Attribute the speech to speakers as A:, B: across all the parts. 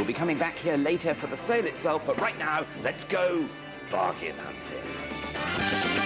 A: be coming back here later for the sale itself, but right now, let's go bargain hunting.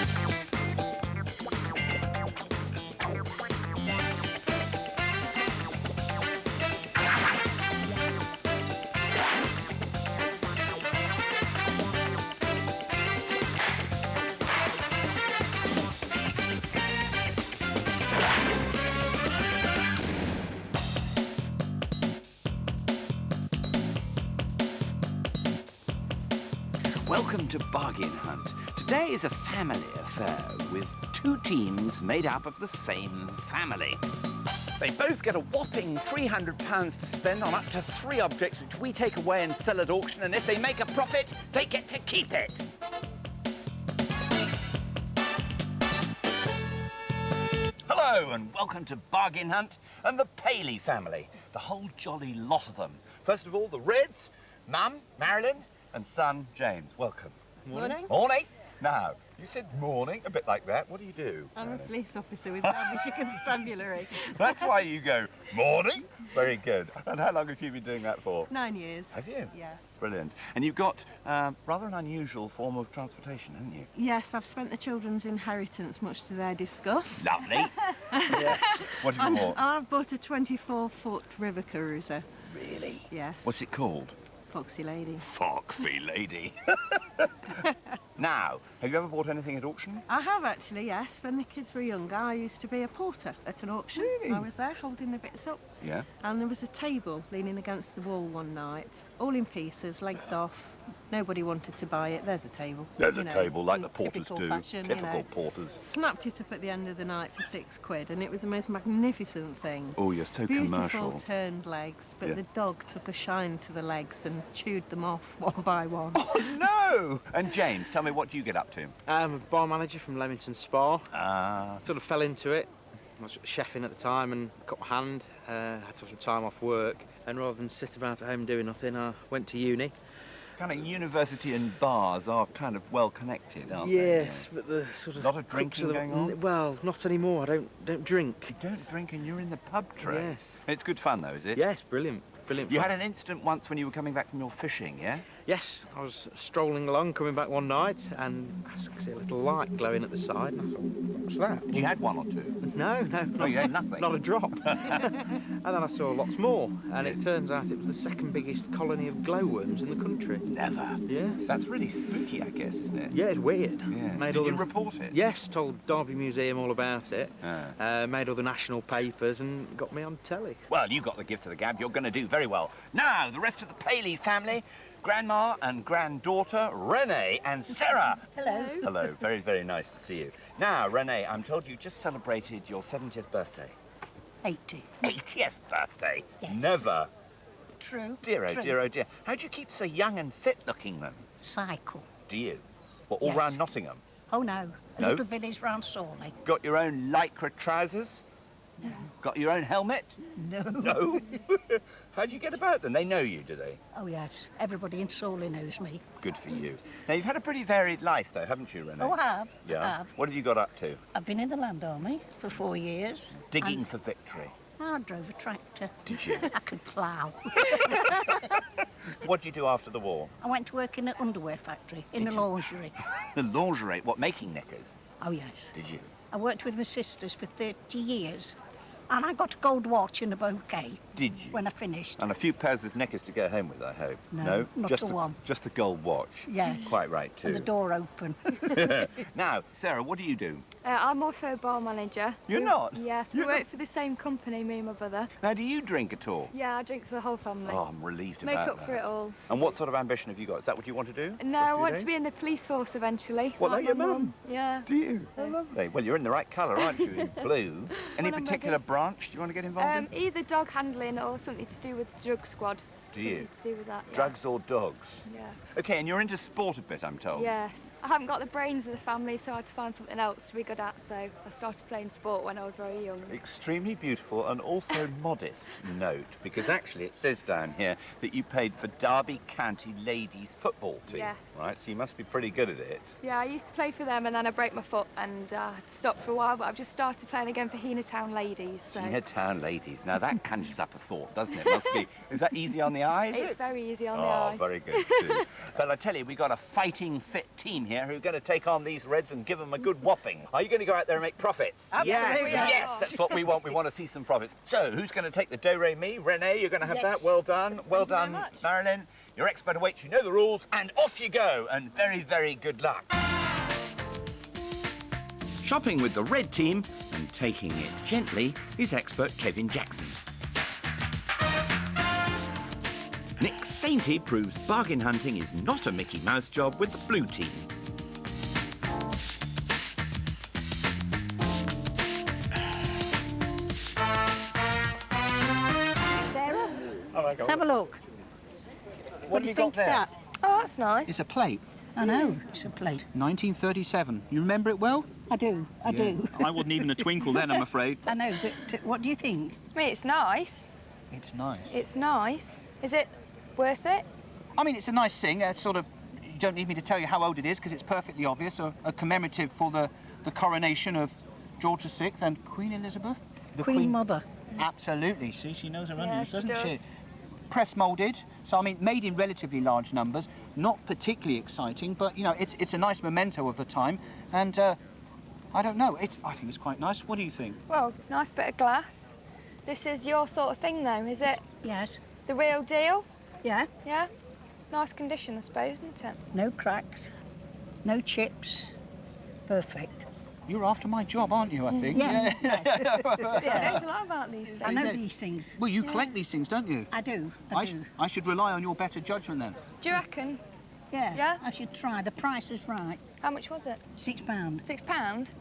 A: Welcome to Bargain Hunt. Today is a family affair with two teams made up of the same family. They both get a whopping £300 to spend on up to 3 objects which we take away and sell at auction, and if they make a profit, they get to keep it. Hello and welcome to Bargain Hunt and the Paley family, the whole jolly lot of them. First of all, the Reds, Mum, Marilyn, and son, James. Welcome.
B: Morning.
A: Morning. Now, you said morning, a bit like that. What do you do?
B: I'm a police officer with Derbyshire Constabulary.
A: That's why you go, morning? Very good. And how long have you been doing that for?
B: 9 years.
A: Have you?
B: Yes.
A: Brilliant. And you've got rather an unusual form of transportation, haven't you?
B: Yes, I've spent the children's inheritance, much to their disgust.
A: Lovely. Yes. What have you bought?
B: I've bought a 24-foot river cruiser.
A: Really?
B: Yes.
A: What's it called?
B: Foxy Lady.
A: Foxy Lady. Now, have you ever bought anything at auction?
B: I have actually, yes. When the kids were younger, I used to be a porter at an auction.
A: Really?
B: I was there holding the bits up.
A: Yeah.
B: And there was a table leaning against the wall one night, all in pieces, legs off. Nobody wanted to buy it. There's a table.
A: There's a table, like
B: in
A: the porters
B: typical
A: do.
B: fashion,
A: Typical porters.
B: Snapped it up at the end of the night for £6, and it was the most magnificent thing.
A: Oh, you're so
B: Beautiful
A: commercial.
B: turned legs, but
A: Yeah.
B: the dog took a shine to the legs and chewed them off one by one.
A: Oh, no! And James, tell me, what do you get up to?
C: I'm a bar manager from Leamington Spa.
A: Ah.
C: Sort of fell into it. I was chefing at the time and got my hand. Had to have some time off work, and rather than sit about at home doing nothing, I went to uni.
A: Kind of university and bars are kind of well connected, aren't they?
C: Yes, but the sort of
A: Lot of drinking going on?
C: Well, not anymore. I don't drink.
A: You don't drink and you're in the pub trade.
C: Yes.
A: It's good fun, though, is it?
C: Yes, brilliant, brilliant.
A: You
C: fun.
A: had an incident once when you were coming back from your fishing, yeah?
C: Yes, I was strolling along, coming back one night, and I could see a little light glowing at the side, and I thought, what's that?
A: You had one or two?
C: No,
A: No, you had nothing.
C: not a drop. And then I saw lots more, and it turns out it was the second biggest colony of glowworms in the country.
A: Never.
C: Yes.
A: That's really spooky, I guess, isn't it?
C: Yeah, it's weird.
A: Yeah.
C: Made
A: Did
C: all
A: you
C: the-
A: report it?
C: Yes, told Derby Museum all about it.
A: Ah.
C: Made all the national papers and got me on telly.
A: Well, you got the gift of the gab. You're going to do very well. Now, the rest of the Paley family, grandma and granddaughter, Renee and Sarah.
D: Hello.
A: Hello. Very, very nice to see you. Now, Renee, I'm told you just celebrated your 70th birthday.
D: 80.
A: 80th birthday?
D: Yes.
A: Never.
D: True.
A: Dear, oh
D: True.
A: dear, oh dear. How do you keep so young and fit looking then?
D: Cycle.
A: Do you? Well, all
D: Yes.
A: round Nottingham?
D: Oh no, a
A: No?
D: little village round Sawley.
A: Got your own lycra trousers?
D: No.
A: Got your own helmet?
D: No.
A: No. How do you get about then? They know you, do they?
D: Oh yes, everybody in Sawley knows me.
A: Good for you. Now, you've had a pretty varied life, though, haven't you, Renee?
D: Oh, I have.
A: Yeah.
D: I have.
A: What have you got up to?
D: I've been in the Land Army for 4 years.
A: Digging
D: And
A: for victory.
D: I drove a tractor.
A: Did you?
D: I could plough.
A: What did you do after the war?
D: I went to work in an underwear factory, in the lingerie.
A: The lingerie. What, making knickers?
D: Oh yes.
A: Did you?
D: I worked with my sisters for 30 years. And I got a gold watch and a bouquet
A: Did you?
D: when I finished.
A: And a few pairs of knickers to go home with, I hope.
D: No, not
A: just
D: the one.
A: Just the gold watch.
D: Yes.
A: Quite right, too.
D: And the door open.
A: Now, Sarah, what do you do?
E: I'm also a bar manager.
A: You're not?
E: Yes, we
A: You're
E: work
A: not?
E: for the same company, me and my brother.
A: Now, do you drink at all?
E: Yeah, I drink for the whole family.
A: Oh, I'm relieved
E: Make
A: about
E: up
A: that.
E: for it all.
A: And what sort of ambition have you got? Is that what you want to do?
E: No, I want to be in the police force eventually.
A: What, like your
E: my
A: mum?
E: Yeah.
A: Do you? Oh, lovely. Well, you're in the right colour, aren't you, in blue? Any
E: When I'm
A: particular
E: ready.
A: branch do you want to get involved in?
E: Either dog handling or something to do with the drug squad.
A: Do you?
E: Something to do with that. Yeah.
A: Drugs or dogs?
E: Yeah.
A: Okay, and you're into sport a bit, I'm told.
E: Yes. I haven't got the brains of the family, so I had to find something else to be good at. So I started playing sport when I was very young.
A: Extremely beautiful and also modest note, because actually it says down here that you played for Derby County Ladies Football Team.
E: Yes.
A: Right, so you must be pretty good at it.
E: Yeah, I used to play for them and then I broke my foot and had to stop for a while, but I've just started playing again for Town Ladies. So.
A: Town Ladies. Now that conjures up a thought, doesn't it? Must be. Is that easy on the the eye, is
E: It's
A: it?
E: very easy on the
A: Oh,
E: eye.
A: very good too. But I tell you, we've got a fighting fit team here who are going to take on these Reds and give them a good whopping. Are you going to go out there and make profits?
D: Absolutely.
A: Yes, that's what we want. We want to see some profits. So, who's going to take the do-re-mi? Renee, you're going to have that. Well done. Well done, Marilyn. You're expert awaits, you know the rules, and off you go. And very, very good luck. Shopping with the red team and taking it gently is expert Kevin Jackson. Nick Sainty proves bargain hunting is not a Mickey Mouse job with the blue team.
D: Sarah,
A: Oh my God.
D: have a look.
A: What
D: do
A: have
D: you
A: you got
D: think
A: there?
D: of that?
E: Oh, that's nice.
F: It's a plate,
D: I know, it's a plate.
F: 1937. You remember it well?
D: I do, I do.
F: I wasn't even a twinkle then, I'm afraid.
D: I know, but what do you think?
E: I mean, it's nice.
F: It's nice.
E: It's nice. Is it worth it?
F: I mean, it's a nice thing. Sort of, you don't need me to tell you how old it is because it's perfectly obvious. A commemorative for the coronation of George VI and Queen Elizabeth. The
D: Queen Mother.
F: Absolutely. See, she knows her
E: Yeah,
F: onions,
E: she
F: doesn't
E: does.
F: she? Press moulded, so I mean, made in relatively large numbers. Not particularly exciting, but you know, it's a nice memento of the time. And I don't know. I think it's quite nice. What do you think?
E: Well, nice bit of glass. This is your sort of thing, though, is it?
D: Yes.
E: The real deal?
D: Yeah.
E: Yeah? Nice condition, I suppose, isn't it?
D: No cracks. No chips. Perfect.
F: You're after my job, aren't you? I think.
D: Yes.
E: It knows a lot about these things.
D: I know these things.
F: Well, you collect these things, don't you?
D: I do. I do.
F: I should rely on your better judgment then.
E: Do you reckon?
D: Yeah.
E: Yeah?
D: I should try. The price is right.
E: How much was it?
D: £6.
E: £6?
F: That's
E: Think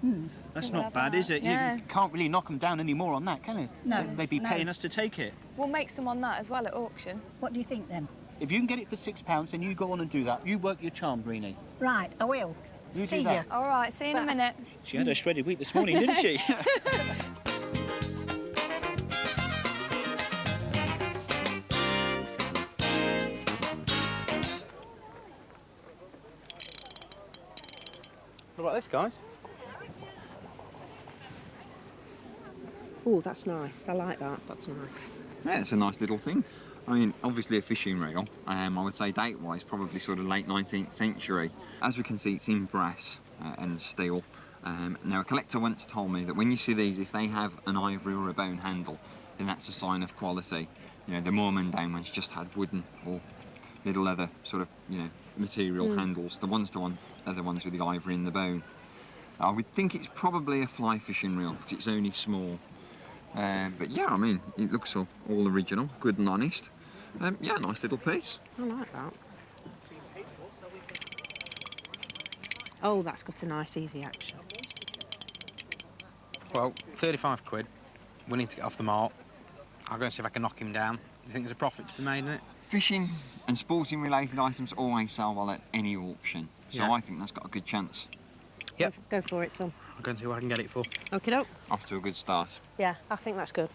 F: not
E: we'll
F: bad,
E: have
F: is
E: that.
F: it?
E: Yeah.
F: You can't really knock them down any more on that, can you?
D: No,
F: They'd be
D: no.
F: paying us to take it.
E: We'll make some on that as well at auction.
D: What do you think then?
F: If you can get it for £6, then you go on and do that. You work your charm, Greenie.
D: Right, I will.
F: You
D: See
F: do that.
D: ya.
E: All right, see you in a minute.
F: She had her shredded wheat this morning, didn't she?
C: What about this, guys?
G: Oh, that's nice. I like that. That's nice.
H: Yeah, it's a nice little thing. I mean, obviously a fishing reel. I would say date-wise, probably sort of late 19th century. As we can see, it's in brass and steel. Now, a collector once told me that when you see these, if they have an ivory or a bone handle, then that's a sign of quality. You know, the more mundane ones just had wooden or little other sort of, you know, material handles. The ones are the ones with the ivory and the bone. I would think it's probably a fly fishing reel because it's only small. But yeah, I mean, it looks all original, good and honest. Yeah, nice little piece.
G: I like that. Oh, that's got a nice easy action.
C: Well, 35 quid. We need to get off the mark. I'll go and see if I can knock him down. Do you think there's a profit to be made in it?
H: Fishing and sporting related items always sell well at any auction. So
C: Yeah.
H: I think that's got a good chance.
C: Yep.
G: Go for it, son.
C: I'll go and see what I can get it for.
G: Okie doke.
H: Off to a good start.
G: Yeah, I think that's good.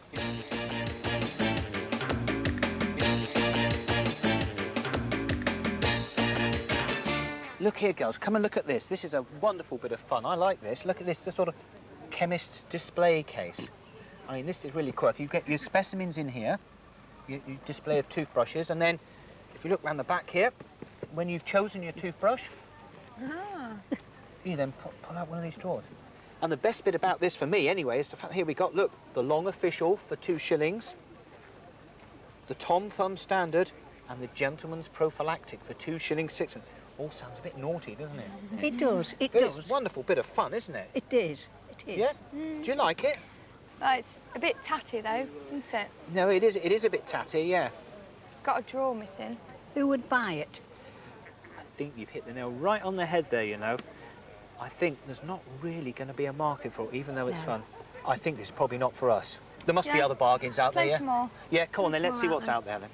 F: Look here, girls. Come and look at this. This is a wonderful bit of fun. I like this. Look at this, the sort of chemist's display case. I mean, this is really quirky. You get your specimens in here, your display of toothbrushes, and then if you look round the back here, when you've chosen your toothbrush, you then pull out one of these drawers. And the best bit about this for me, anyway, is the fact here we got, look, the long official for 2 shillings, the Tom Thumb standard, and the gentleman's prophylactic for 2 shillings 6. All sounds a bit naughty, doesn't it?
D: It does, it
F: But
D: does.
F: it's a wonderful bit of fun, isn't it?
D: It is, it is.
F: Yeah? Do you like it?
E: It's a bit tatty, though, isn't it?
F: No, it is. It is a bit tatty, yeah.
E: Got a drawer missing.
D: Who would buy it?
F: I think you've hit the nail right on the head there, you know. I think there's not really going to be a market for it, even though it's
D: No.
F: fun. I think this is probably not for us. There must be
E: Yeah.
F: other bargains out there,
E: Plenty
F: yeah?
E: more.
F: Yeah, come on then,
E: Plenty
F: let's see
E: more
F: what's
E: out
F: out there then.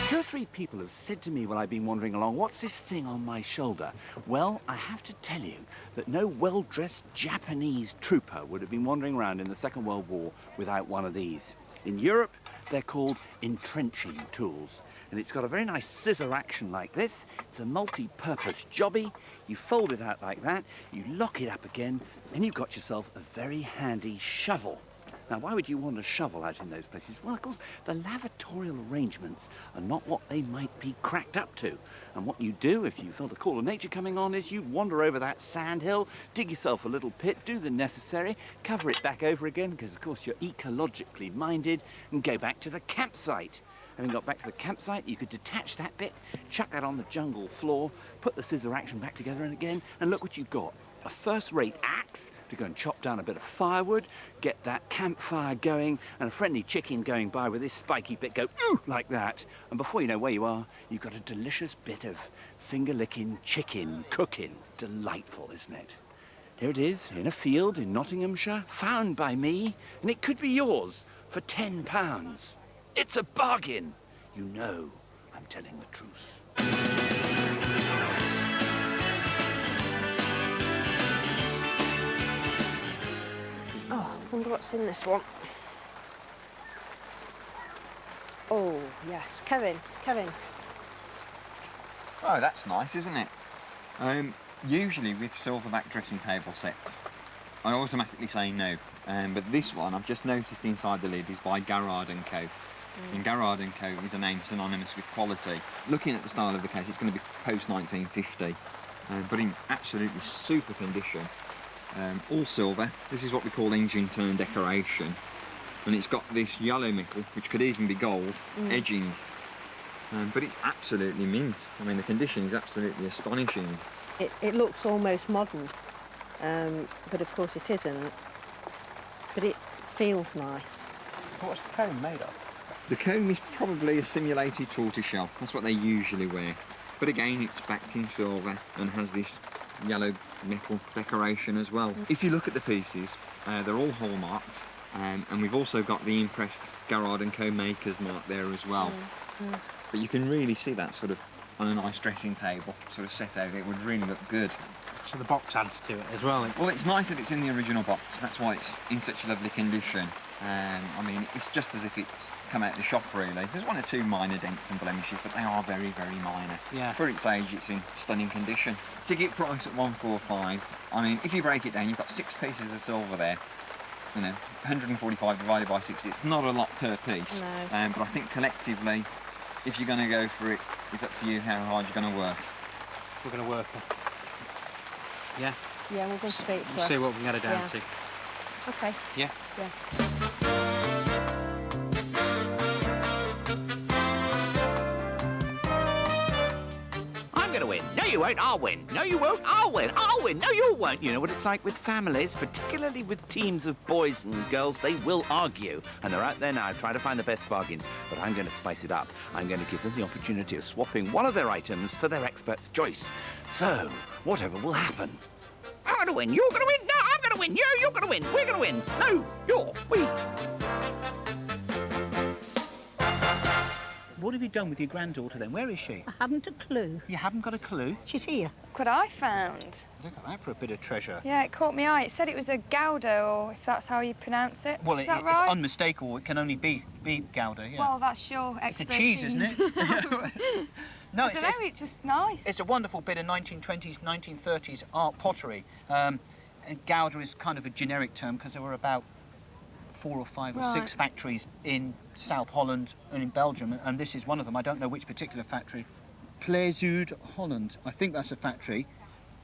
F: Two or three people have said to me while I've been wandering along, what's this thing on my shoulder? Well, I have to tell you that no well-dressed Japanese trooper would have been wandering around in the Second World War without one of these. In Europe, they're called entrenching tools. And it's got a very nice scissor action like this. It's a multi-purpose jobby. You fold it out like that, you lock it up again, and you've got yourself a very handy shovel. Now, why would you want a shovel out in those places? Well, of course, the lavatorial arrangements are not what they might be cracked up to. And what you do, if you felt a call of nature coming on, is you wander over that sand hill, dig yourself a little pit, do the necessary, cover it back over again, because, of course, you're ecologically minded, and go back to the campsite. Having got back to the campsite, you could detach that bit, chuck that on the jungle floor, put the scissor action back together and again, and look what you've got. A first-rate axe to go and chop down a bit of firewood, get that campfire going, and a friendly chicken going by with this spiky bit go, ooh, like that. And before you know where you are, you've got a delicious bit of finger-licking chicken cooking. Delightful, isn't it? Here it is, in a field in Nottinghamshire, found by me, and it could be yours for £10. It's a bargain. You know I'm telling the truth.
G: Oh, I wonder what's in this one. Oh, yes. Kevin.
H: Oh, that's nice, isn't it? Usually with silverback dressing table sets, I automatically say no. But this one, I've just noticed inside the lid, is by Garrard & Co. And Garrard & Co. is a name synonymous with quality. Looking at the style of the case, it's going to be post-1950, but in absolutely super condition. All silver. This is what we call engine turn decoration. And it's got this yellow metal, which could even be gold, edging. But it's absolutely mint. I mean, the condition is absolutely astonishing.
G: It looks almost modern, but of course it isn't. But it feels nice.
C: What's the cone made of?
H: The comb is probably a simulated tortoiseshell. That's what they usually wear. But again, it's backed in silver and has this yellow metal decoration as well. If you look at the pieces, they're all hallmarked, and we've also got the impressed Garrard & Co. maker's mark there as well. But you can really see that sort of on a nice dressing table, sort of set out. It would really look good.
C: So the box adds to it as well.
H: Well, it's nice that it's in the original box. That's why it's in such lovely condition. I mean, it's just as if it's come out of the shop, really. There's one or two minor dents and blemishes, but they are very, very minor.
C: Yeah.
H: For its age, it's in stunning condition. Ticket price at £145. I mean, if you break it down, you've got 6 pieces of silver there. You know, 145 divided by 6, it's not a lot per piece.
G: No.
H: But I think collectively, if you're going to go for it, it's up to you how hard you're going to work.
C: We're going to work her. Yeah?
G: Yeah, we're going to speak to her.
C: We'll see what we can get her down to.
G: Okay.
C: Yeah?
G: Yeah.
A: I'm going to win. No, you won't. I'll win. No, you won't. I'll win. I'll win. No, you won't. You know what it's like with families, particularly with teams of boys and girls. They will argue, and they're out there now trying to find the best bargains. But I'm going to spice it up. I'm going to give them the opportunity of swapping one of their items for their expert's choice. So, whatever will happen. I'm going to win. You're going to win. No, I'm going to win. You're going to win. We're going to win. No, we.
I: What have you done with your granddaughter then? Where is she?
D: I haven't a clue.
I: You haven't got a clue?
D: She's here.
E: Look what I found.
I: Look at that for a bit of treasure.
E: Yeah, it caught my eye. It said it was a Gouda, or if that's how you pronounce it.
I: Well,
E: Is that
I: it's
E: right?
I: unmistakable. It can only be Gouda, yeah.
E: Well, that's your
I: it's a
E: expertise.
I: cheese, isn't it? No,
E: I don't know, it's just nice.
I: It's a wonderful bit of 1920s, 1930s art pottery. And Gouda is kind of a generic term because there were about 4 or 5 or 6 factories in South Holland and in Belgium, and this is one of them. I don't know which particular factory. Plezud Holland, I think that's a factory.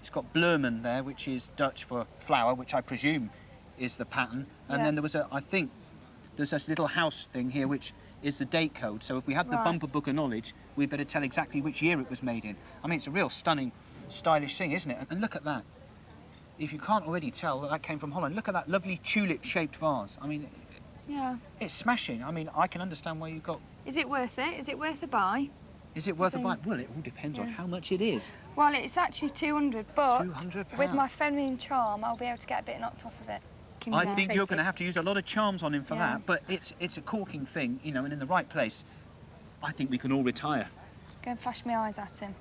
I: It's got Bleurman there, which is Dutch for flower, which I presume is the pattern. And then there was I think there's this little house thing here, which is the date code. So if we had the bumper book of knowledge, we'd better tell exactly which year it was made in. I mean, it's a real stunning, stylish thing, isn't it? And look at that. If you can't already tell that came from Holland, look at that lovely tulip-shaped vase. I mean, it's smashing. I mean, I can understand why you've got...
E: Is it worth it? Is it worth a buy?
I: Is it worth a buy? Well, it all depends on how much it is.
E: Well, it's actually 200, but
I: £200.
E: with my feminine charm, I'll be able to get a bit knocked off of it.
I: I think you're going to have to use a lot of charms on him for that, but it's a corking thing, you know, and in the right place, I think we can all retire.
E: Go and flash my eyes at him.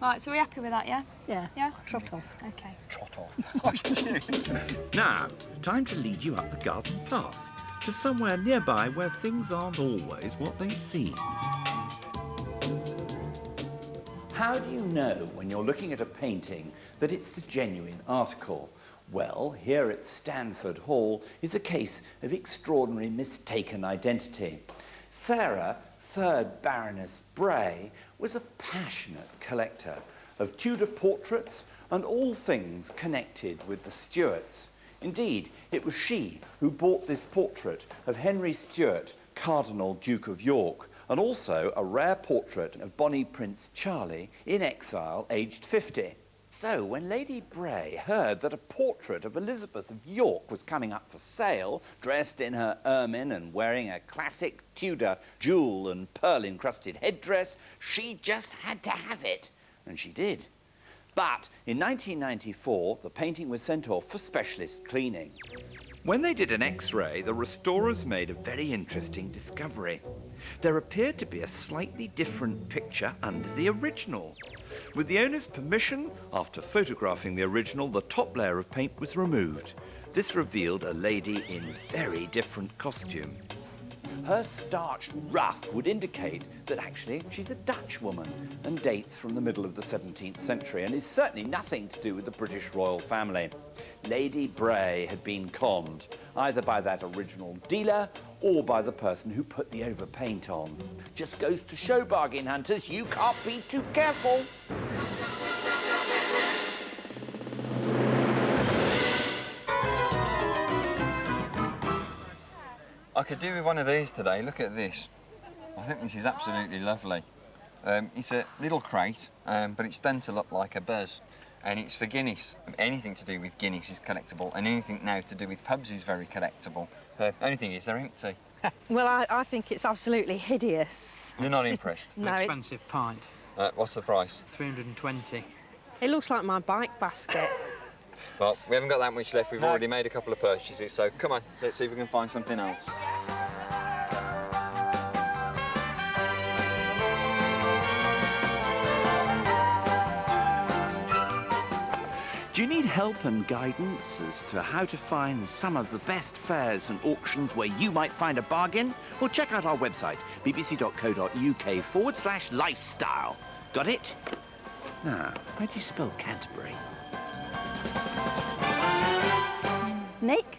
E: Right, so we're happy with that, yeah?
D: Yeah.
E: Yeah?
D: Trot off.
E: Okay.
I: Trot off.
F: Now, time to lead you up the garden path to somewhere nearby where things aren't always what they seem. How do you know when you're looking at a painting that it's the genuine article?
A: Well, here at Stanford Hall is a case of extraordinary mistaken identity. Sarah, 3rd Baroness Bray, was a passionate collector of Tudor portraits and all things connected with the Stuarts. Indeed, it was she who bought this portrait of Henry Stuart, Cardinal Duke of York, and also a rare portrait of Bonnie Prince Charlie in exile, aged 50. So, when Lady Bray heard that a portrait of Elizabeth of York was coming up for sale, dressed in her ermine and wearing a classic Tudor jewel and pearl-encrusted headdress, she just had to have it. And she did. But in 1994, the painting was sent off for specialist cleaning. When they did an X-ray, the restorers made a very interesting discovery. There appeared to be a slightly different picture under the original. With the owner's permission, after photographing the original, the top layer of paint was removed. This revealed a lady in very different costume. Her starched ruff would indicate that actually she's a Dutch woman and dates from the middle of the 17th century and is certainly nothing to do with the British royal family. Lady Bray had been conned, either by that original dealer or by the person who put the overpaint on. Just goes to show, bargain hunters, you can't be too careful.
H: I could do with one of these today. Look at this. I think this is absolutely lovely. It's a little crate, but it's done to look like a buzz. And it's for Guinness. Anything to do with Guinness is collectible, and anything now to do with pubs is very collectible. The only thing is they're empty.
G: Well, I think it's absolutely hideous.
H: You're not impressed?
G: No,
I: Expensive pint.
H: What's the price?
I: 320.
G: it looks like my bike basket.
H: Well, we haven't got that much left. We've already made a couple of purchases, so come on, let's see if we can find something else.
A: Do you need help and guidance as to how to find some of the best fairs and auctions where you might find a bargain? Well, check out our website, bbc.co.uk/lifestyle. Got it? Now, how do you spell Canterbury?
D: Nick,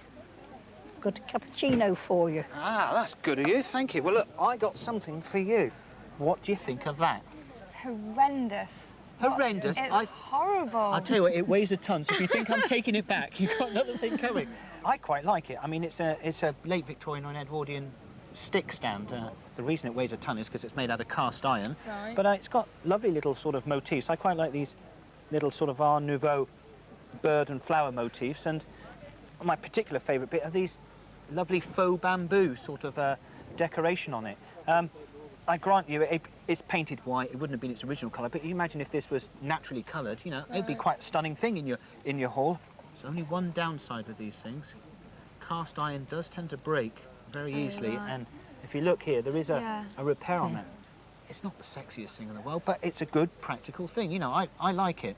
D: got a cappuccino for you.
I: Ah, that's good of you, thank you. Well, look, I got something for you. What do you think of that?
E: It's horrendous.
I: Horrendous?
E: It's horrible.
I: I'll tell you what, it weighs a ton, so if you think I'm taking it back, you've got another thing coming. I quite like it. I mean, it's a late Victorian or an Edwardian stick stand. The reason it weighs a ton is because it's made out of cast iron.
E: Right.
I: But it's got lovely little sort of motifs. I quite like these little sort of Art Nouveau bird and flower motifs. And my particular favourite bit are these lovely faux bamboo sort of decoration on it. I grant you, it's painted white. It wouldn't have been its original colour, but you imagine if this was naturally coloured, you know, it'd be quite a stunning thing in your hall. There's only one downside with these things. Cast iron does tend to break very easily,
E: right.
I: and if you look here, there is a repair on it. It's not the sexiest thing in the world, but it's a good, practical thing. You know, I like it.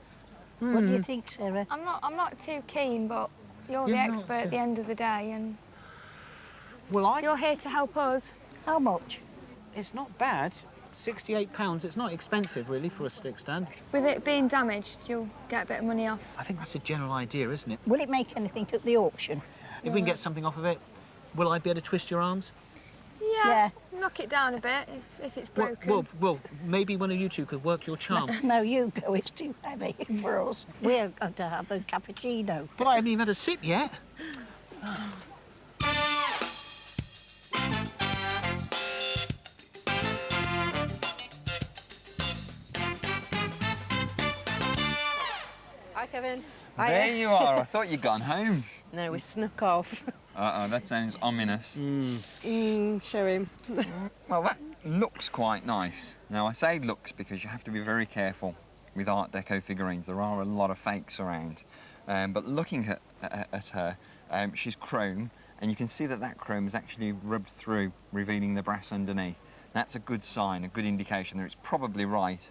D: What do you think, Sarah?
E: I'm not too keen, but you're the
I: You're not
E: expert at
I: too-
E: the end of the day, and
I: Well,
E: you're here to help us.
D: How much?
I: it's not bad. £68, it's not expensive really for a stick stand.
E: With it being damaged, you'll get a bit of money off.
I: I think that's a general idea, isn't it?
D: Will it make anything at the auction?
I: If we can get something off of it, will I be able to twist your arms?
E: Yeah, knock it down a bit if it's broken.
I: Well, maybe one of you two could work your charm.
D: No, you go, it's too heavy for us. We're going to have a cappuccino.
I: But I haven't even had a sip yet.
G: Hi, Kevin.
H: There you are. I thought you'd gone home.
G: No, we snuck off.
H: Uh-oh, that sounds ominous.
G: Show him.
H: Well, that looks quite nice. Now, I say looks because you have to be very careful with Art Deco figurines. There are a lot of fakes around. But looking at her, she's chrome, and you can see that chrome is actually rubbed through, revealing the brass underneath. That's a good sign, a good indication that it's probably right.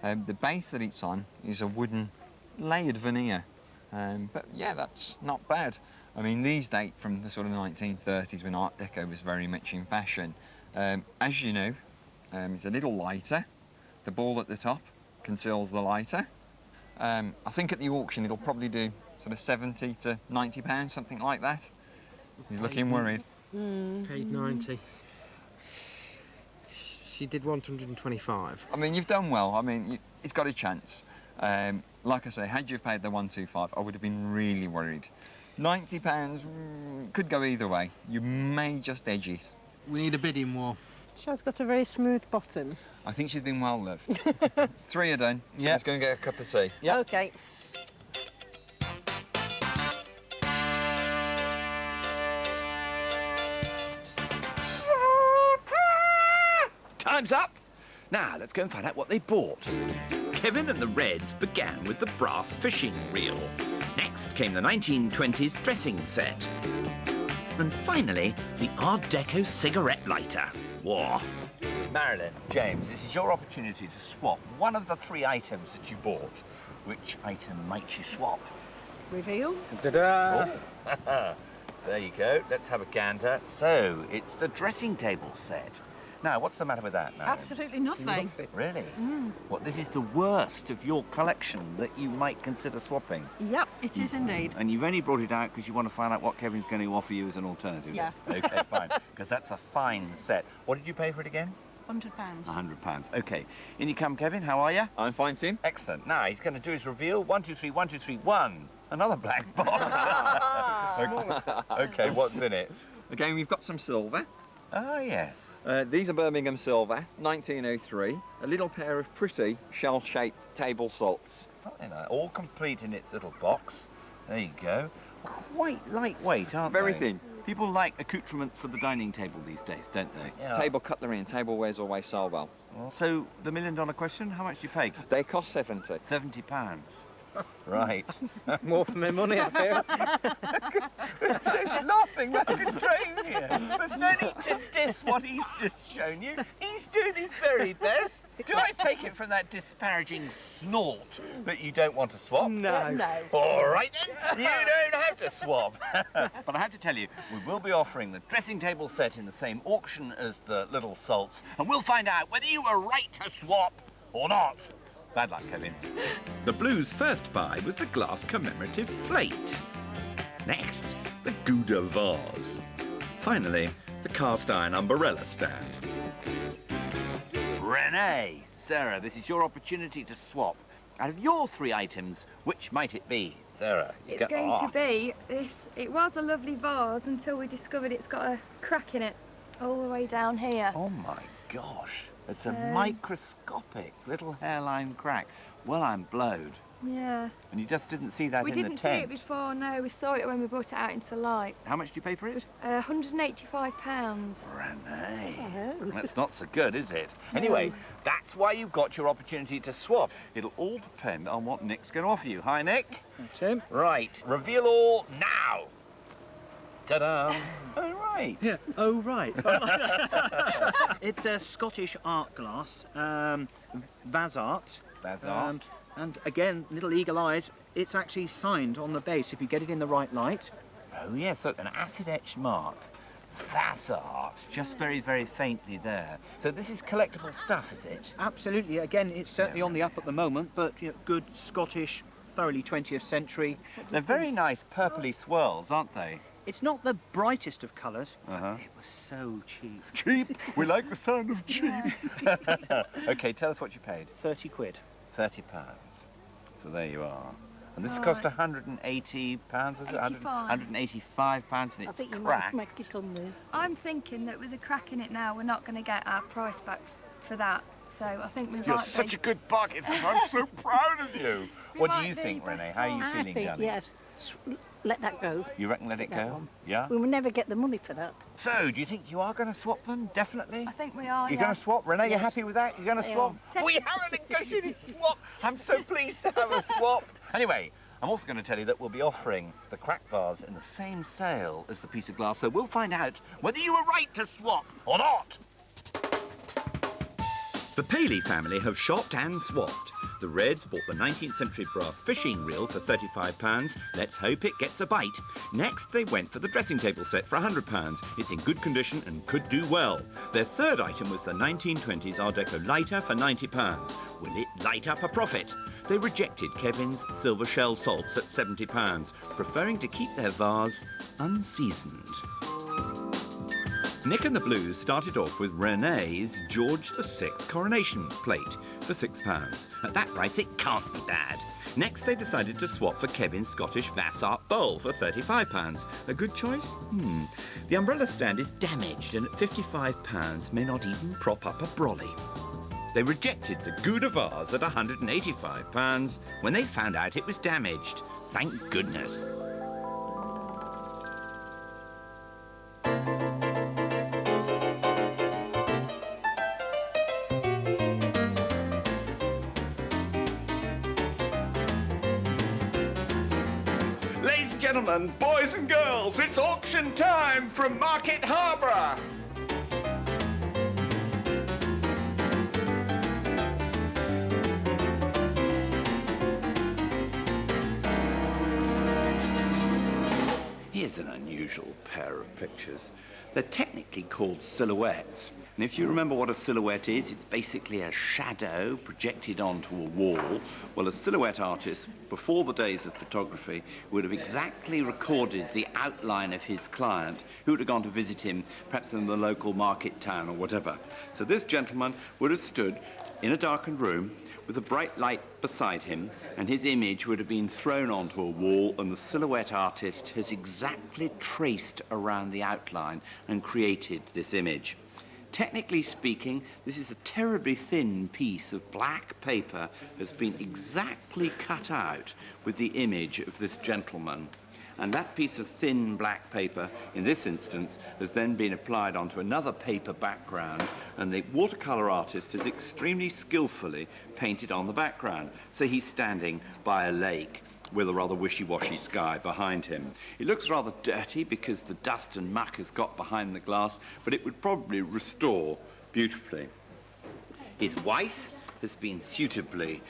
H: The base that it's on is a wooden layered veneer. But yeah, that's not bad. I mean, these date from the sort of 1930s when Art Deco was very much in fashion. As you know, it's a little lighter. The ball at the top conceals the lighter. I think at the auction it'll probably do sort of 70 to 90 pounds, something like that. He's looking worried.
C: Paid 90. She did want 125.
H: I mean, you've done well. I mean, it's got a chance. Like I say, had you paid the 125, I would have been really worried. £90 could go either way. You may just edge it.
C: We need a bidding war.
G: She has got a very smooth bottom.
H: I think she's been well loved. 3 are done.
I: Yeah.
H: Let's go and get a cup of tea.
I: Yep.
G: Okay.
A: Time's up. Now, let's go and find out what they bought. Kevin and the Reds began with the brass fishing reel. Next came the 1920s dressing set. And finally, the Art Deco cigarette lighter. Whoa. Marilyn, James, this is your opportunity to swap one of the 3 items that you bought. Which item might you swap?
B: Reveal?
A: Ta-da! Oh. There you go. Let's have a gander. So, it's the dressing table set. Now, what's the matter with that, Marilyn?
B: Absolutely nothing.
A: Really? What, this is the worst of your collection that you might consider swapping?
B: Yep, it is indeed.
A: And you've only brought it out because you want to find out what Kevin's going to offer you as an alternative?
B: Yeah.
A: OK, fine. Because that's a fine set. What did you pay for it again?
B: £100.
A: £100. OK. In you come, Kevin. How are you?
H: I'm fine, Tim.
A: Excellent. Now, he's going to do his reveal. 1, 2, 3, 1, 2, 3, 1. Another black box. OK, what's in it?
H: Again, we've got some silver.
A: Oh, yes.
H: These are Birmingham silver, 1903. A little pair of pretty shell-shaped table salts.
A: You know, all complete in its little box. There you go. Quite lightweight, aren't
H: Very
A: they?
H: thin.
A: People like accoutrements for the dining table these days, don't they? Yeah.
H: Table cutlery and tablewares always sell well.
A: So, the million-dollar question, how much do you pay?
H: They cost 70.
A: £70. Right.
C: More for my money, I feel.
A: He's laughing like a train here. There's no need to diss what he's just shown you. He's doing his very best. Do I take it from that disparaging snort that you don't want to swap?
C: No.
G: No.
A: All right then, you don't have to swap. But I have to tell you, we will be offering the dressing table set in the same auction as the little salts, and we'll find out whether you were right to swap or not. Bad luck, Kevin. The Blues' first buy was the glass commemorative plate. Next, the Gouda vase. Finally, the cast iron umbrella stand. Renee, Sarah, this is your opportunity to swap. Out of your 3 items, which might it be, Sarah?
E: It's going to be this. It was a lovely vase until we discovered it's got a crack in it all the way down here.
A: Oh my gosh. It's a microscopic little hairline crack. Well, I'm blowed.
E: Yeah.
A: And you just didn't see that
E: We
A: in the
E: didn't
A: tent?
E: see it before, no. We saw it when we brought it out into the light.
A: How much do you pay for it?
E: £185.
A: Renee. That's not so good, is it? Anyway, that's why you've got your opportunity to swap. It'll all depend on what Nick's going to offer you. Hi, Nick.
C: Tim?
A: Right. Reveal all now. Ta-da! Oh, right.
J: Yeah. Oh, right. It's a Scottish art glass, Vaz art.
A: Vaz art.
J: And again, little eagle eyes, it's actually signed on the base if you get it in the right light.
A: Oh, yes, look, an acid-etched mark. Vaz art, just very, very faintly there. So this is collectible stuff, is it?
J: Absolutely. Again, it's certainly on the up at the moment, but you know, good Scottish, thoroughly 20th century.
A: They're very nice purpley swirls, aren't they?
J: It's not the brightest of colours.
A: Uh-huh.
J: It was so cheap.
A: Cheap? We like the sound of cheap. OK, tell us what you paid.
J: 30 quid.
A: £30. So there you are. And this cost £180, was it?
E: 85.
A: £185 and
D: I
A: it's
D: think you
A: cracked.
D: might make it on there.
E: I'm thinking that with the crack in it now, we're not going to get our price back for that. So I think we
A: You're
E: might
A: such
E: be.
A: a good bargain. I'm so proud of you.
E: We
A: What do
E: might
A: you
E: be
A: think,
E: best
A: Renee? How are you
D: I
A: feeling,
D: think,
A: darling?
D: yes, let that go.
A: You reckon let it
D: That
A: go?
D: one.
A: Yeah?
D: We will never get the money for that.
A: So, do you think you are going to swap them? Definitely?
E: I think we are.
A: You're
E: yeah.
A: going to swap? Renee, you
D: Yes.
A: happy with that? You're going to
D: I
A: swap?
E: am.
A: We have a negotiated swap! I'm so pleased to have a swap. Anyway, I'm also going to tell you that we'll be offering the crack vase in the same sale as the piece of glass, so we'll find out whether you were right to swap or not. The Paley family have shopped and swapped. The Reds bought the 19th century brass fishing reel for £35. Let's hope it gets a bite. Next, they went for the dressing table set for £100. It's in good condition and could do well. Their third item was the 1920s Art Deco lighter for £90. Will it light up a profit? They rejected Kevin's silver shell salts at £70, preferring to keep their vase unseasoned. Nick and the Blues started off with René's George VI coronation plate for £6. At that price, it can't be bad. Next, they decided to swap for Kevin's Scottish Vassart bowl for £35. A good choice? The umbrella stand is damaged and at £55 may not even prop up a brolly. They rejected the Gouda vase at £185 when they found out it was damaged. Thank goodness. Ladies and gentlemen, boys and girls, it's auction time from Market Harborough. Here's an unusual pair of pictures. They're technically called silhouettes. And if you remember what a silhouette is, it's basically a shadow projected onto a wall. Well, a silhouette artist, before the days of photography, would have exactly recorded the outline of his client, who would have gone to visit him, perhaps in the local market town or whatever. So this gentleman would have stood in a darkened room with a bright light beside him, and his image would have been thrown onto a wall, and the silhouette artist has exactly traced around the outline and created this image. Technically speaking, this is a terribly thin piece of black paper that's been exactly cut out with the image of this gentleman. And that piece of thin black paper, in this instance, has then been applied onto another paper background, and the watercolour artist has extremely skillfully painted on the background. So he's standing by a lake with a rather wishy-washy sky behind him. It looks rather dirty because the dust and muck has got behind the glass, but it would probably restore beautifully. His wife has been suitably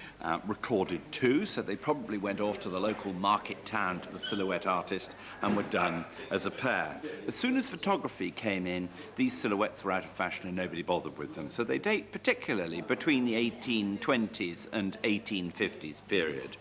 A: recorded too, so they probably went off to the local market town to the silhouette artist and were done as a pair. As soon as photography came in, these silhouettes were out of fashion and nobody bothered with them, so they date particularly between the 1820s and 1850s period.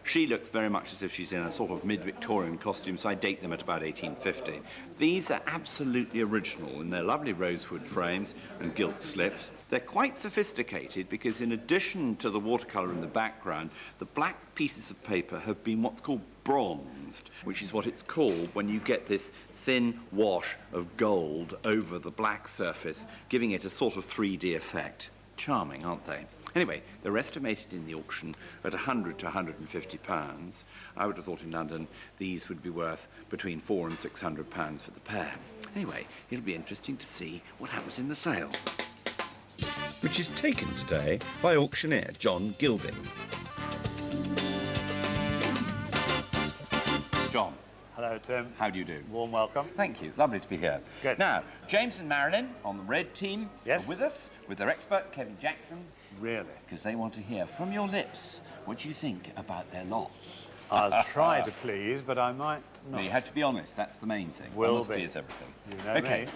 A: She looks very much as if she's in a sort of mid-Victorian costume, so I date them at about 1850. These are absolutely original in their lovely rosewood frames and gilt slips. They're quite sophisticated because in addition to the watercolour in the background, the black pieces of paper have been what's called bronzed, which is what it's called when you get this thin wash of gold over the black surface, giving it a sort of 3D effect. Charming, aren't they? Anyway, they're estimated in the auction at £100 to £150. I would have thought in London these would be worth between £400 and £600 for the pair. Anyway, it'll be interesting to see what happens in the sale, which is taken today by auctioneer John Gilding. John.
K: Hello, Tim.
A: How do you do?
K: Warm welcome.
A: Thank you. It's lovely to be here.
K: Good.
A: Now, James and Marilyn on the red team
K: Yes.
A: are with us, with their expert, Kevin Jackson.
K: Really?
A: Because they want to hear from your lips what you think about their lots.
K: I'll try to please, but I might
A: No,
K: not.
A: you have to be honest. That's the main thing.
K: Will
A: Honesty
K: be.
A: is everything.
K: You know
A: Okay.
K: me.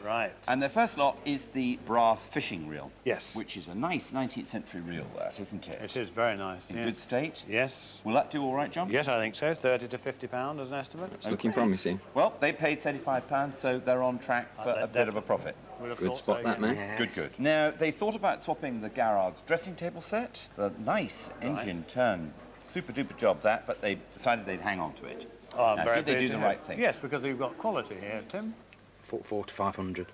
K: Right.
A: And their first lot is the brass fishing reel.
K: Yes.
A: Which is a nice 19th century reel, that, isn't it?
K: It is very nice.
A: In
K: yeah.
A: good state?
K: Yes.
A: Will that do all right, John?
K: Yes, I think so. £30 to £50 as an estimate.
H: It's looking promising.
A: Well, they paid £35, so they're on track for a bit of a profit.
K: Would have
H: Good
K: thought
H: spot
K: so,
H: that,
K: yeah.
H: man.
A: Good, good. Now, they thought about swapping the Garrard's dressing table set. The nice engine turn, super-duper job that, but they decided they'd hang on to it.
K: Oh, I'm
A: Now,
K: very
A: did they
K: pleased
A: do
K: to
A: the
K: hear-
A: right thing?
K: Yes, because you've got quality here, Tim.
C: 4 to 500.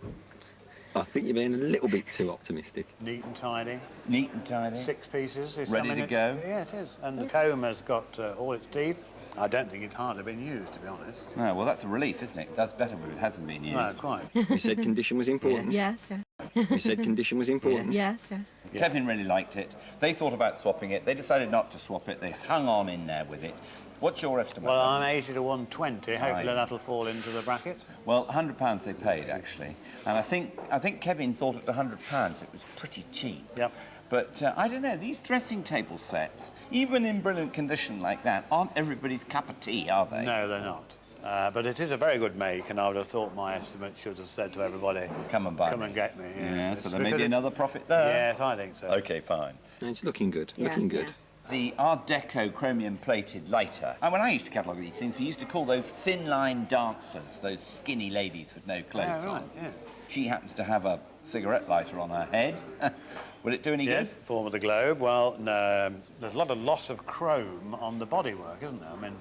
H: I think you're being a little bit too optimistic.
K: Neat and tidy.
A: Neat and tidy.
K: 6 pieces. It's-
A: Ready to go?
K: Yeah, it is. And the comb has got all its teeth. I don't think it's hardly been used, to be honest.
A: No, well, that's a relief, isn't it? It does better when it hasn't been used.
K: No, quite.
H: You said condition was important.
G: Yes, yes.
H: You said condition was important.
G: Yes, yes.
A: Kevin really liked it. They thought about swapping it. They decided not to swap it. They hung on in there with it. What's your estimate?
K: Well, I'm 80 to 120. Hopefully
A: Right.
K: that'll fall into the bracket.
A: Well, £100 they paid, actually. And I think Kevin thought at £100 it was pretty cheap.
K: Yep.
F: But I don't know, these dressing table sets, even in brilliant condition like that, aren't everybody's cup of tea, are they?
K: No, they're not. But it is a very good make, and I would have thought my estimate should have said to everybody,
F: come and buy
K: come
F: me.
K: and get me. Yes.
F: Yeah,
K: It's
F: so there may be another profit there.
K: Yes, I think so.
F: OK, fine.
H: It's looking good, looking good.
F: The Art Deco chromium-plated lighter. And when I used to catalogue these things, we used to call those thin-line dancers, those skinny ladies with no clothes
K: right,
F: on.
K: yeah.
F: She happens to have a cigarette lighter on her head. Will it do any
K: Yes,
F: good?
K: form of the globe. Well, no, there's a lot of loss of chrome on the bodywork, isn't there? I mean,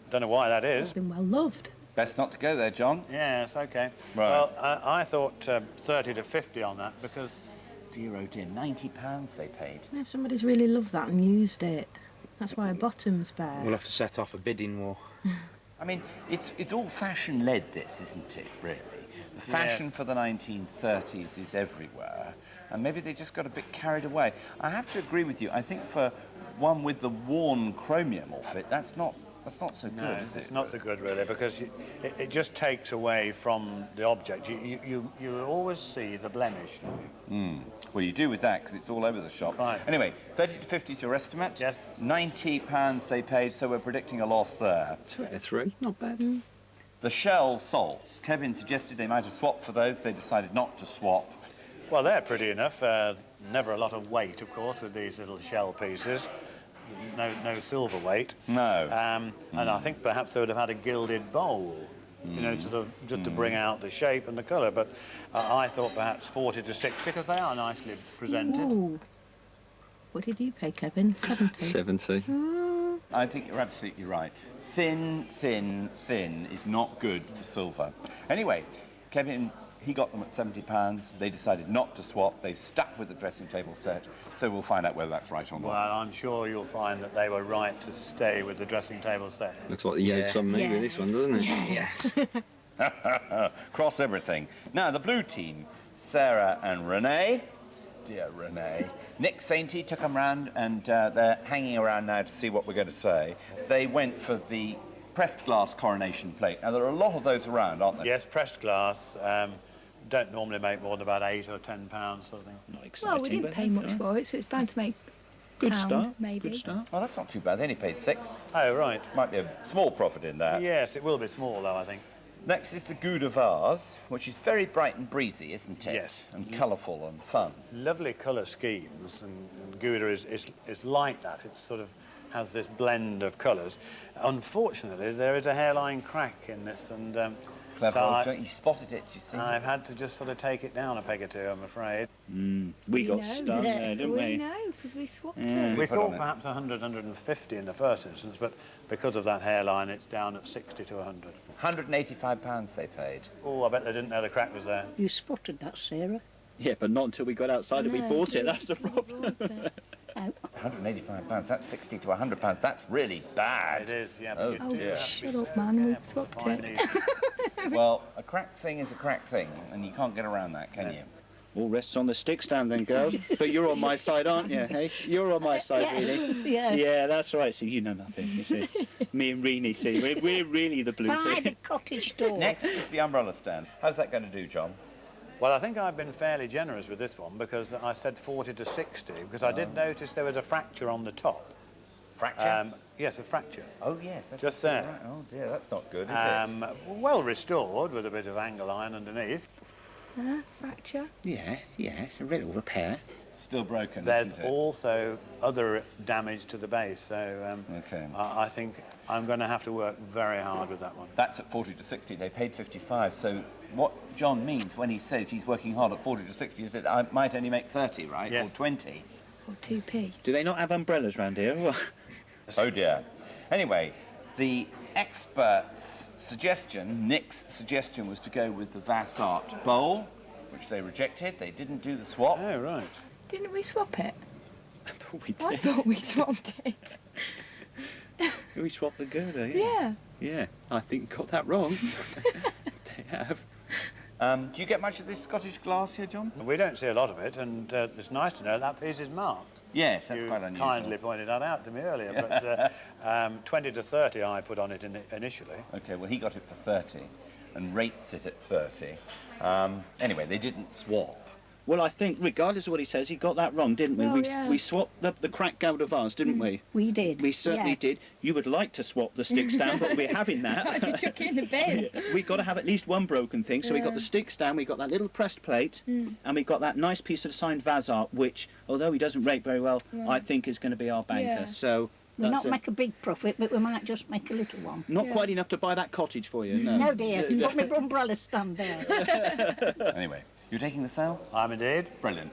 K: don't know why that is.
D: It's been well loved.
F: Best not to go there, John.
K: Yes, OK.
F: Right.
K: Well, I thought 30 to 50 on that because...
F: Dear oh dear, £90 they paid.
G: Yeah, somebody's really loved that and used it. That's why her bottom's bare.
C: We'll have to set off a bidding war.
F: I mean, it's all fashion-led, this, isn't it, really? The fashion for the 1930s is everywhere, and maybe they just got a bit carried away. I have to agree with you. I think for one with the worn chromium off it, that's not so good, is it?
K: It's not so good, really, because it just takes away from the object. You always see the blemish.
F: Well, you do with that, because it's all over the shop.
K: Right.
F: Anyway, 30 to 50 is your estimate?
K: Yes.
F: £90 they paid, so we're predicting a loss there.
H: 3, not bad.
F: The shell salts. Kevin suggested they might have swapped for those. They decided not to swap.
K: Well, they're pretty enough. Never a lot of weight, of course, with these little shell pieces. No silver weight.
F: No.
K: And I think perhaps they would have had a gilded bowl, you know, sort of just to bring out the shape and the colour. But I thought perhaps 40 to 60, because they are nicely presented.
G: Ooh. What did you pay, Kevin? 70?
H: 70.
F: I think you're absolutely right. Thin is not good for silver. Anyway, Kevin, he got them at £70. They decided not to swap. They've stuck with the dressing table set, so we'll find out whether that's right or not.
K: Well, I'm sure you'll find that they were right to stay with the dressing table set.
H: Looks like the yolk's on me with this one, doesn't it?
F: Yes. Cross everything. Now, the blue team, Sarah and Renee. Dear Renee. Nick Sainty took them round, and they're hanging around now to see what we're going to say. They went for the pressed glass coronation plate. Now, there are a lot of those around, aren't there?
K: Yes, pressed glass. Don't normally make more than about £8 or £10 sort of thing.
L: Not exciting.
E: Well, we didn't pay much for it, so it's bound to make
L: Good
E: pound,
L: start.
E: maybe.
L: Good start.
F: Well, that's not too bad. They only paid £6.
K: Oh, right.
F: Might be a small profit in that.
K: Yes, it will be small, though, I think.
F: Next is the Gouda vase, which is very bright and breezy, isn't it?
K: Yes.
F: And colourful and fun.
K: Lovely colour schemes, and Gouda is like that. It sort of has this blend of colours. Unfortunately, there is a hairline crack in this, and
F: Clever
K: so
F: old joke. You spotted it, you see.
K: I've had to just sort of take it down a peg or two, I'm afraid.
L: We got stung there, didn't we?
E: We know, because we swapped
F: Yeah.
E: it.
K: We
F: put on
K: thought
F: it.
K: perhaps 100, 150 in the first instance, but because of that hairline, it's down at 60 to 100.
F: £185 they paid.
K: Oh, I bet they didn't know the crack was there.
D: You spotted that, Sarah.
L: Yeah, but not until we got outside and we
E: No,
L: bought it.
E: we-
L: That's the
E: we
L: problem.
E: bought it.
F: £185, that's 60 to £100. That's really bad.
K: It is, yeah.
F: Oh,
K: But
E: Oh,
K: you do
F: dear.
K: have to be
E: shut up,
K: careful
E: man, we
K: with the
E: swapped
K: fine
E: it.
K: needle.
F: Well, a cracked thing is a cracked thing, and you can't get around that, can you?
L: All rests on the stick stand then, girls. But you're on my side, aren't you? Hey, you're on my side, really.
D: Yeah.
L: Yeah, that's right. See, you know nothing. You see, me and Reenie, see, we're really the blue
D: By the
L: team.
D: cottage door.
F: Next is the umbrella stand. How's that going to do, John?
K: Well, I think I've been fairly generous with this one because I said 40 to 60, because I did notice there was a fracture on the top.
F: Fracture?
K: Yes, a fracture.
F: Oh, yes. That's
K: Just
F: right.
K: there.
F: Oh, dear, that's not good, is it?
K: Well restored with a bit of angle iron underneath.
E: Fracture.
L: Yeah, it's a little repair.
F: Still broken,
K: There's
F: isn't it?
K: also other damage to the base, so
F: Okay.
K: I think I'm going to have to work very hard with that one.
F: That's at 40 to 60. They paid 55. So what John means when he says he's working hard at 40 to 60 is that I might only make 30, right?
K: Yes.
F: Or 20.
E: Or 2p.
L: Do they not have umbrellas round here?
F: Oh, dear. Anyway, the expert's suggestion, Nick's suggestion, was to go with the Vassart bowl, which they rejected. They didn't do the swap.
K: Oh, right.
E: Didn't we swap it?
L: I thought we
E: I
L: did.
E: thought we swapped it.
L: We swapped the girder,
E: Yeah.
L: Yeah, I think you got that wrong. They have.
F: Do you get much of this Scottish glass here, John?
K: We don't see a lot of it, and it's nice to know that piece is marked.
F: Yes, that's
K: You
F: quite unusual.
K: kindly pointed that out to me earlier, but 20 to 30 I put on it initially.
F: OK, well, he got it for 30 and rates it at 30. Anyway, they didn't swap.
L: Well, I think, regardless of what he says, he got that wrong, didn't we?
E: Well, yeah.
L: We swapped the cracked Gouda vase, didn't we?
D: We did.
L: We certainly did. You would like to swap the stick stand, but we're having that.
E: I just chuck it in the bin.
L: We've got to have at least one broken thing. So we got the stick stand, we got that little pressed plate, and we got that nice piece of signed vase art, which, although he doesn't rate very well, I think is going to be our banker.
E: Yeah.
L: So
D: We'll not make a big profit, but we might just make a little one.
L: not quite enough to buy that cottage for you, no.
D: No, dear. Put my umbrella stand there.
F: Anyway, you're taking the sale?
K: I'm indeed.
F: Brilliant.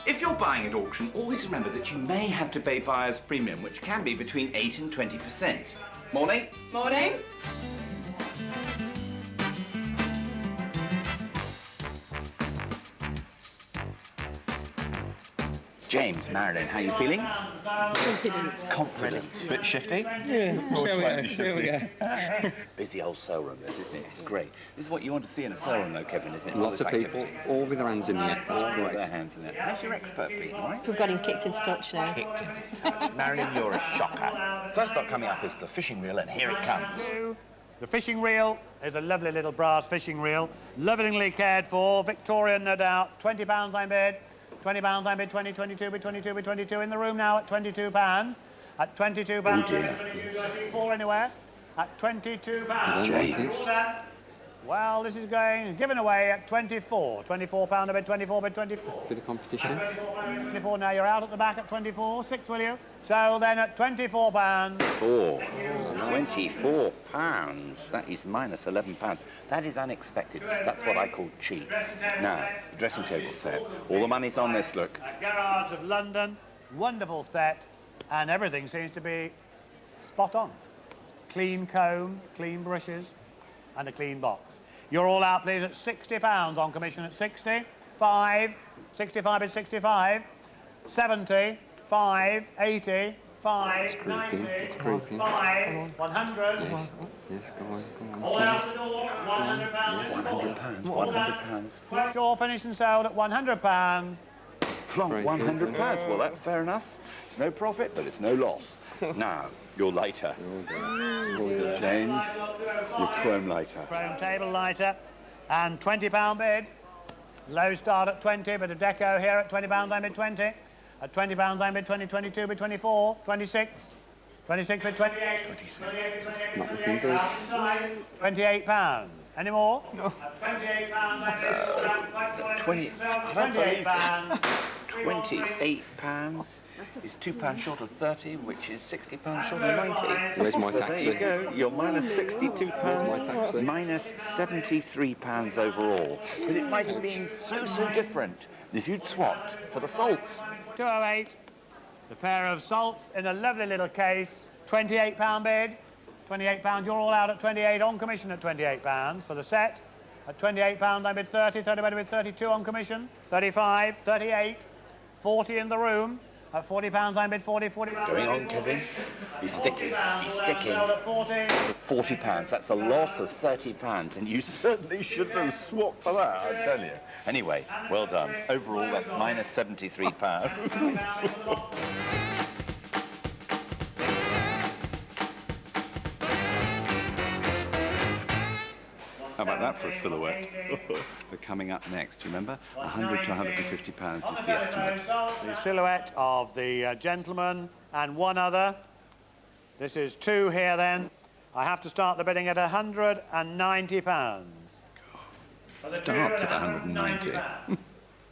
F: If you're buying at auction, always remember that you may have to pay buyer's premium, which can be between 8 and 20%. Morning.
M: Morning.
F: James, Marilyn, how are you feeling?
G: Confident.
F: Confident. Bit shifty?
L: Yeah,
F: Slightly shifty. Busy old sale room, this, isn't it? It's great. This is what you want to see in a sale room, though, Kevin, isn't it?
H: Lots of people,
F: activity.
H: all with their hands in the air. That's
F: All with
H: great.
F: their hands in it. How's your expert been, all right?
G: We've got him kicked into touch now.
F: Kicked into touch. Marilyn, you're a shocker. First up coming up is the fishing reel, and here it comes.
K: The fishing reel is a lovely little brass fishing reel, lovingly cared for, Victorian no doubt. £20 I bid, £20 I bid, 20, 22 bid, 22 bid, 22 in the room now at £22. At £22,
F: Oh dear.
K: 4 anywhere. At £22.
F: James.
K: Well, this is going, given away at 24. £24 a bid, 24 bid, 24.
H: Bit of competition.
K: 24, now you're out at the back at 24. 6, will you? So then at £24.
F: £24. That is minus £11. That is unexpected. That's what I call cheap. Now, the dressing table set. All the money's on this, look.
K: Garage of London, wonderful set, and everything seems to be spot on. Clean comb, clean brushes, and a clean box. You're all out, please, at £60 on commission at 60, 5, 65 at 65, 70, 5, 80, 5, 90,
H: It's creeping.
K: 5, 100.
H: Yes, yes, go on,
K: All out
H: please.
K: the door, £100.
F: £100.
K: It's all finished and sold at £100.
F: Plonk, £100. Well, that's fair enough. It's no profit, but it's no loss. Now, your lighter. James, your chrome lighter.
K: Chrome table lighter and £20 bid. Low start at 20, but a deco here at £20 I bid 20. At £20 I bid 20, 22 bid 24, 26. 26 bid 28. 28 bid 28. £28. Any more? No. At £28 I bid
F: £28 is £2 short of 30, which is £60 short of 90.
H: Where's my
F: So
H: taxi?
F: there you go. You're minus £62.
H: Where's my taxi?
F: Minus £73 overall. But it might have been so different if you'd swapped for the salts.
K: 208. The pair of salts in a lovely little case. £28 bid. £28. You're all out at 28 on commission at £28 for the set. At £28 I bid 30. 30 I bid 32 on commission. 35. 38. 40 in the room. At £40 I bid 40. 40.
F: Going on, Kevin. He's sticking. He's sticking.
K: At 40.
F: £40. That's a loss of £30, and you certainly shouldn't have swapped for that, I tell you. Anyway, well done. Overall, that's minus £73. How about that for a silhouette? They're coming up next, do you remember? £100 to £150 is the estimate.
K: The silhouette of the gentleman and one other. This is 2 here then. I have to start the bidding at £190.
F: Starts at 190.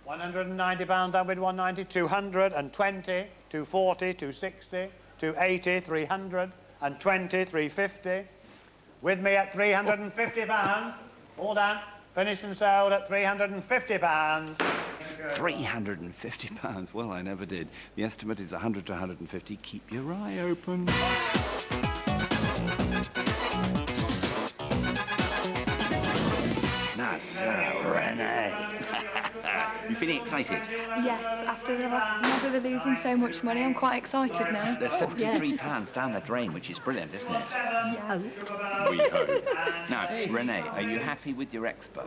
K: £190, I bid 190, 220, 240, 260, 280, 320, 350. With me at £350. All done. Finished and sold at £350.
F: £350. Well, I never did. The estimate is 100 to 150. Keep your eye open. Now, Sarah, Renee. You feeling excited?
E: Yes, after the last month of losing so much money, I'm quite excited now.
F: There's £73 down the drain, which is brilliant, isn't it?
E: Yes.
F: We hope. Now, Renee, are you happy with your expert?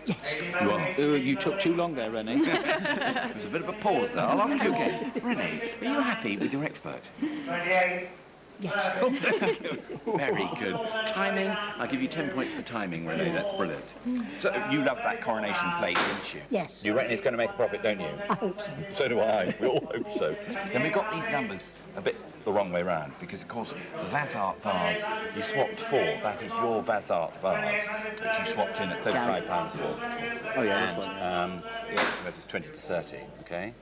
L: Yes.
F: You are.
L: You took too long there, Renee.
F: There's a bit of a pause there. I'll ask you again. Renee, are you happy with your expert?
K: 28,
D: Yes.
F: Very good. Timing, I'll give you 10 points for timing, Renee, that's brilliant. So you love that coronation plate, didn't you?
D: Yes.
F: You reckon it's going to make a profit, don't you?
D: I hope so.
F: So do I, we all hope so. Then we've got these numbers a bit the wrong way round, because of course the Vasart vase you swapped for, that is your Vasart vase, which you swapped in at £35 for.
L: Oh yeah,
F: and,
L: that's right.
F: the estimate is 20 to 30, okay?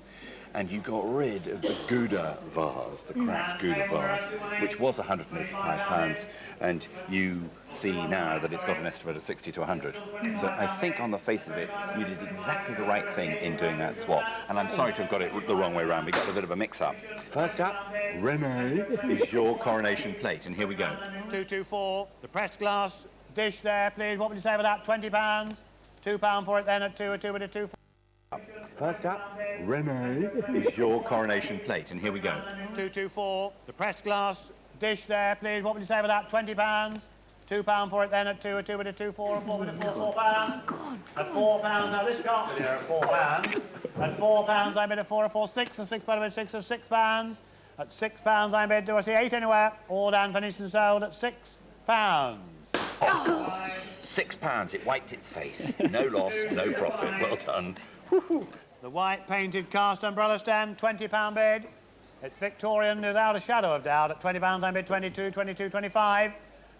F: And you got rid of the Gouda vase, the cracked Gouda vase, which was £185, and you see now that it's got an estimate of 60 to 100. So I think on the face of it, you did exactly the right thing in doing that swap. And I'm sorry to have got it the wrong way around. We got a bit of a mix-up. First up, Renee, is your coronation plate, and here we go.
K: 224, the pressed glass dish there, please. What would you say for that? £20? £2 for it then at 2 or 2 with a 2.
F: First up, Renee, is your coronation plate, and here we go.
K: 224, the pressed glass dish there, please. What would you say for that? £20? £2 for it then at 2 or 2 with a 2, 4 and 4 with a 4, £4. At £4, now this can't be there at £4. At £4 I bid a 4 or 4, 6 and 6 by 6 or £6. At £6 I bid, do I see 8 anywhere? All down, finished and sold at £6.
F: Oh. £6, it wiped its face. No loss, no profit. Well done.
K: The white painted cast umbrella stand, £20 bid. It's Victorian without a shadow of doubt. At £20 I bid 22, 22, 25.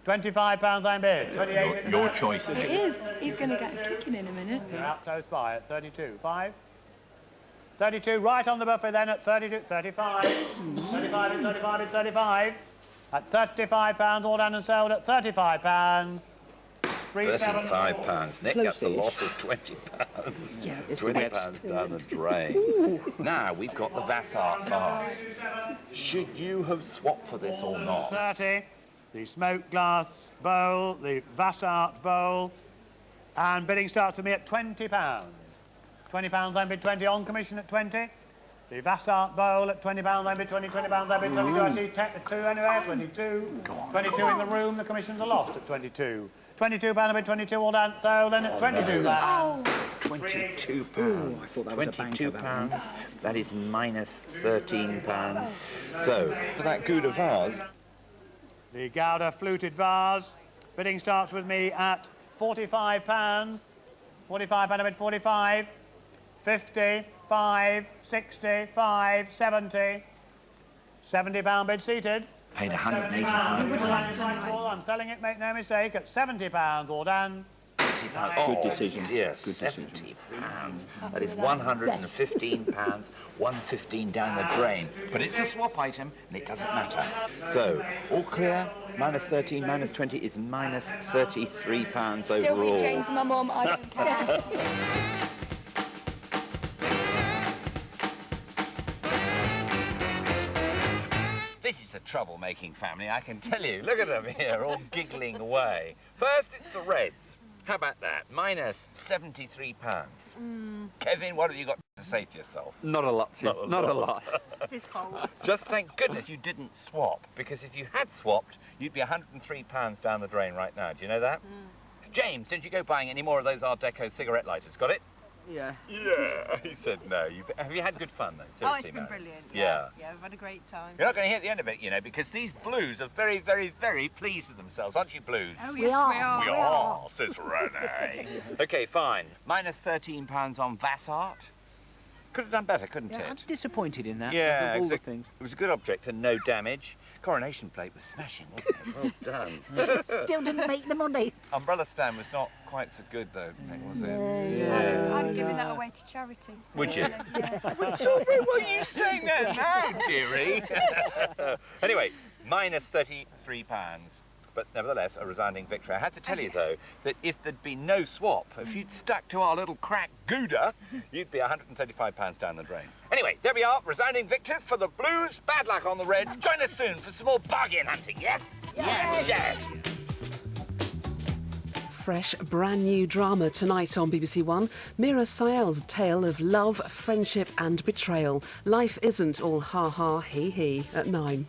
K: £25 I bid. 28.
F: Your choice.
E: It is. He's going to get a kicking in a minute.
K: You're out close by at 32. 5. 32, right on the buffet then at 32, 35. 35 and 35 and 35. At £35, all done and sold at £35.
F: £35. Nick, that's a loss of £20.
L: Yeah,
F: £20 down the drain. Now we've got the Vasart vase. Should you have swapped for this or not?
K: 30. The smoked glass bowl, the Vasart bowl, and bidding starts with me at £20. £20 I bid 20 on commission at 20. The Vasart bowl at £20 I bid 20, £20 I bid 22. I see 2 anyway, 22. 22 in the room, the commissions are lost at 22. £22 I bid 22, all done, sold then at £22.
F: £22. £22. That is minus £13. So, for that Gouda vase.
K: The Gouda fluted vase, bidding starts with me at £45. £45 I bid 45. 50, 5, 60, 5, 70. £70 bid seated.
F: Paid £185.
K: Well, I'm selling it, make no mistake, at £70 all done.
F: Oh,
L: good decision.
F: Dear,
L: Good decision.
F: £70. That is £115, £115 down the drain. But it's a swap item, and it doesn't matter. So, all clear? Minus 13, minus 20 is minus £33 overall.
E: Still with James and my mum, I don't care.
F: This is a troublemaking family, I can tell you. Look at them here, all giggling away. First, it's the Reds. How about that? Minus £73. Kevin, what have you got to say to yourself?
C: Not a lot, Tim. Not a lot.
D: It's his fault.
F: Just thank goodness you didn't swap, because if you had swapped, you'd be £103 down the drain right now. Do you know that? James, didn't you go buying any more of those Art Deco cigarette lighters? Got it?
C: Yeah.
F: Yeah, he said no. Have you had good fun, though? Seriously,
B: Oh, it's been
F: Mary?
B: brilliant.
F: Yeah.
B: Yeah, we've had a great time.
F: You're not going to hear the end of it, you know, because these Blues are very, very, very pleased with themselves, aren't you, Blues?
E: Oh,
D: We
E: yes,
D: are.
E: we
F: We
E: are.
F: are, says Renee. OK, fine. Minus £13 on Vasart. Could have done better, couldn't
L: Yeah, I'm
F: it?
L: disappointed in that.
F: Yeah,
L: of all the
F: exactly.
L: things.
F: It was a good object and no damage. Coronation plate was smashing, wasn't it? Well done.
D: Still didn't make the money.
F: Umbrella stand was not quite so good, though, Nick, was it?
E: I'm giving that away to charity.
F: Would you?
E: Yeah.
F: Sorry, why are you saying that now, dearie? Anyway, minus £33. But nevertheless, a resounding victory. I had to tell you, though, that if there'd been no swap, if you'd stuck to our little crack Gouda, you'd be £135 down the drain. Anyway, there we are, resounding victors for the Blues. Bad luck on the Reds. Join us soon for some more bargain hunting, yes? Yes! Yes!
M: Fresh, brand new drama tonight on BBC One. Mira Sayal's tale of love, friendship and betrayal. Life isn't all ha-ha, he-he at 9.